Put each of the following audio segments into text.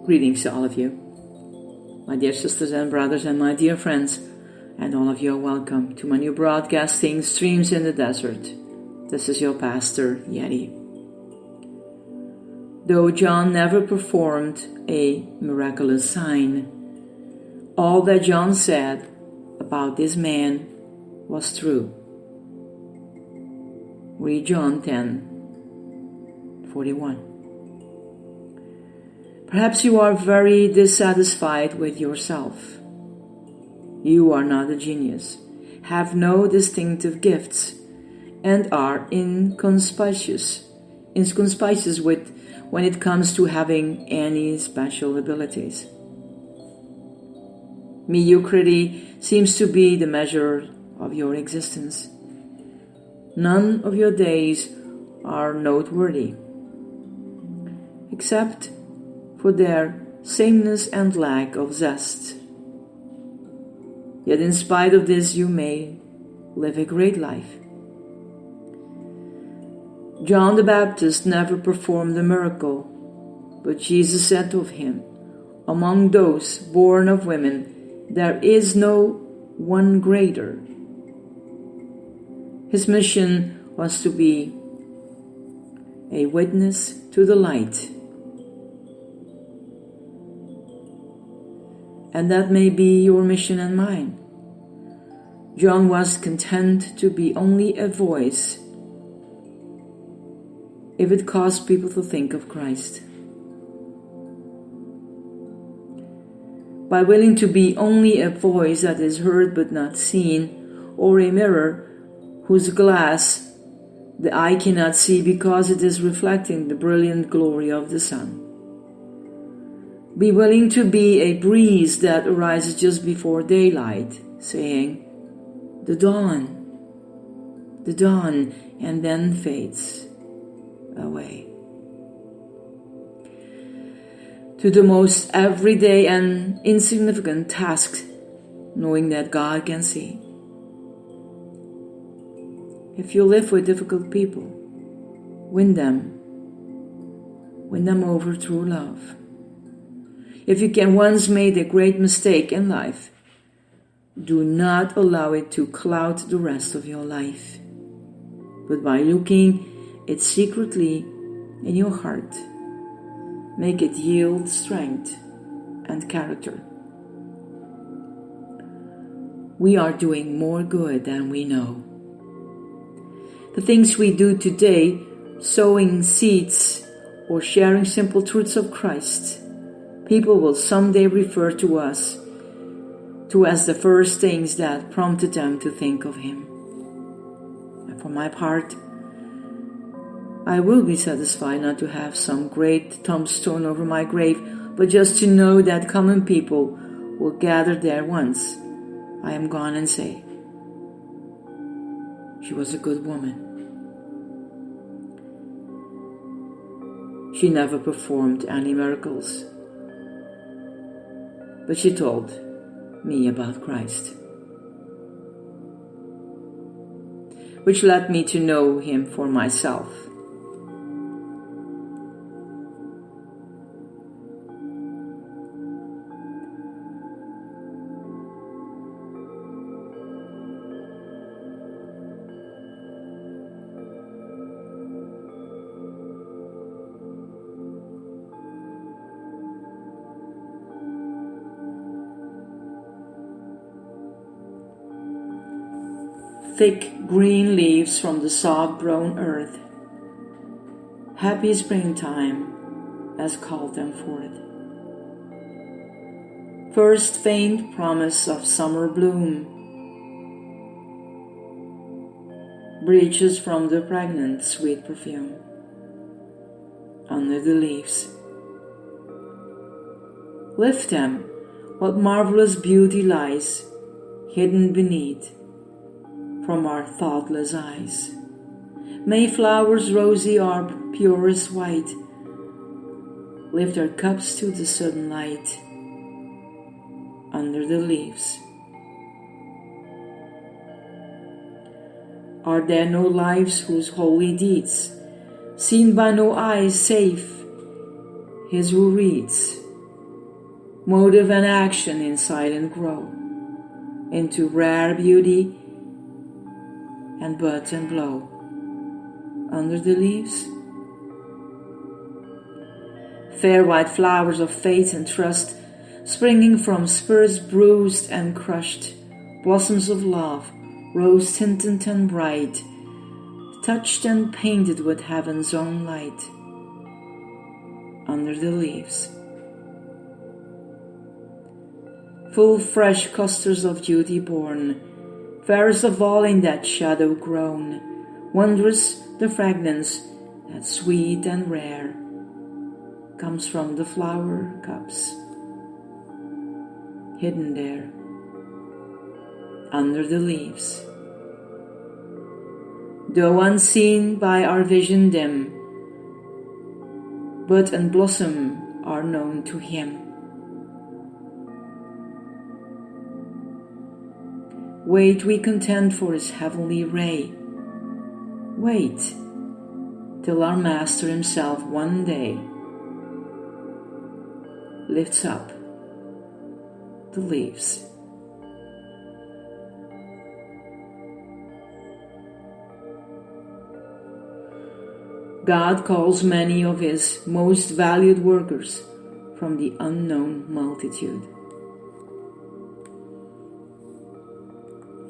Greetings to all of you, my dear sisters and brothers and my dear friends, and all of you are welcome to my new broadcasting, Streams in the Desert. This is your pastor, Yeti. Though John never performed a miraculous sign, all that John said about this man was true. Read John 10:41. Perhaps you are very dissatisfied with yourself. You are not a genius, have no distinctive gifts, and are inconspicuous with when it comes to having any special abilities. Mediocrity seems to be the measure of your existence. None of your days are noteworthy, except for their sameness and lack of zest. Yet in spite of this, you may live a great life. John the Baptist never performed a miracle, but Jesus said of him, "Among those born of women, there is no one greater." His mission was to be a witness to the light. And that may be your mission and mine. John was content to be only a voice if it caused people to think of Christ. By willing to be only a voice that is heard but not seen, or a mirror whose glass the eye cannot see because it is reflecting the brilliant glory of the sun. Be willing to be a breeze that arises just before daylight, saying, the dawn, and then fades away. To the most everyday and insignificant tasks, knowing that God can see. If you live with difficult people, win them over through love. If you can once made a great mistake in life, do not allow it to cloud the rest of your life, but by looking it secretly in your heart, make it yield strength and character. We are doing more good than we know. The things we do today, sowing seeds or sharing simple truths of Christ, people will someday refer to us as the first things that prompted them to think of Him. And for my part, I will be satisfied not to have some great tombstone over my grave, but just to know that common people will gather there once I am gone and say, she was a good woman. She never performed any miracles, but she told me about Christ, which led me to know Him for myself. Thick green leaves from the soft brown earth, happy springtime has called them forth. First faint promise of summer bloom breaches from the pregnant sweet perfume under the leaves. Lift them, what marvelous beauty lies hidden beneath from our thoughtless eyes. May flowers rosy or purest white lift their cups to the sudden light under the leaves. Are there no lives whose holy deeds, seen by no eyes save his who reads motive and action inside and grow into rare beauty and bud and blow under the leaves. Fair white flowers of faith and trust, springing from spirits bruised and crushed, blossoms of love, rose tinted and bright, touched and painted with heaven's own light under the leaves. Full fresh clusters of beauty born, fairest of all in that shadow grown, wondrous the fragrance that sweet and rare comes from the flower cups hidden there under the leaves. Though unseen by our vision dim, bud and blossom are known to Him. Wait we content for His heavenly ray. Wait till our Master Himself one day lifts up the leaves. God calls many of His most valued workers from the unknown multitude.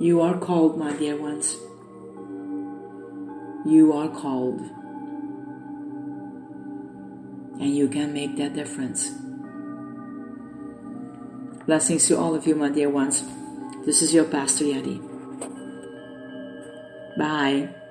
You are called, my dear ones. You are called. And you can make that difference. Blessings to all of you, my dear ones. This is your Pastor Yeti. Bye.